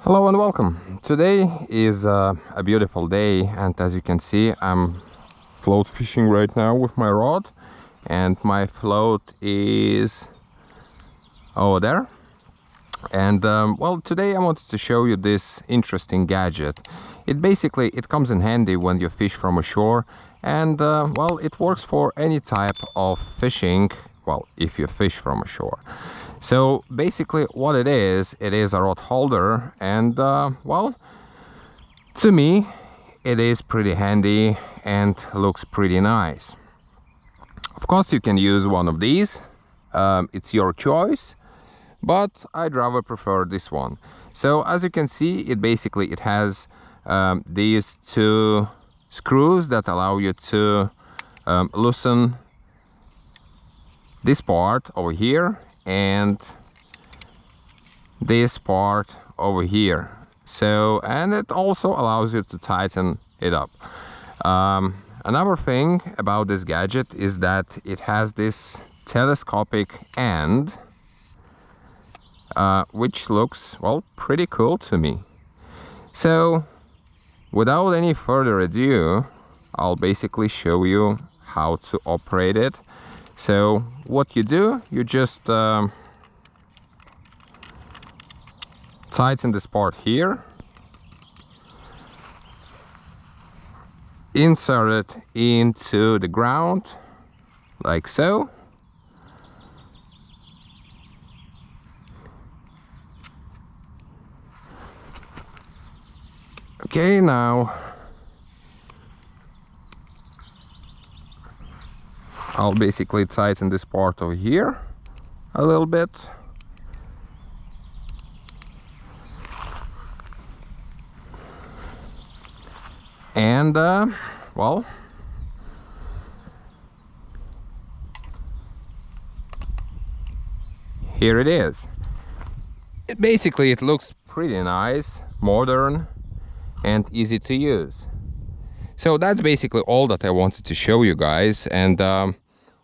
Hello and welcome. Today is a beautiful day, and as you can see, I'm float fishing right now with my rod, and my float is over there. And well, today I wanted to show you this interesting gadget. It comes in handy when you fish from ashore, and well, it works for any type of fishing, well, if you fish from ashore. So basically what it is a rod holder, and well, to me it is pretty handy and looks pretty nice. Of course you can use one of these, it's your choice, but I'd rather prefer this one. So as you can see, it has these two screws that allow you to loosen this part over here and this part over here. So, and it also allows you to tighten it up. Another thing about this gadget is that it has this telescopic end, which looks, well, pretty cool to me. So without any further ado, I'll basically show you how to operate it. So what you do, you just tighten this part here, insert it into the ground like so, okay. Now I'll basically tighten this part over here a little bit. And well, here it is. It looks pretty nice, modern and easy to use. So that's basically all that I wanted to show you guys, and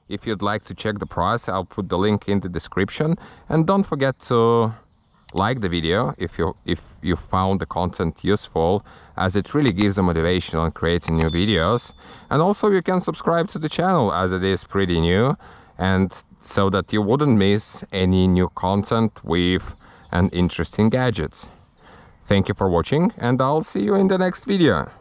if you'd like to check the price, I'll put the link in the description. And don't forget to like the video if you found the content useful, as it really gives a motivation on creating new videos. And also you can subscribe to the channel, as it is pretty new, and so that you wouldn't miss any new content with an interesting gadgets. Thank you for watching, and I'll see you in the next video.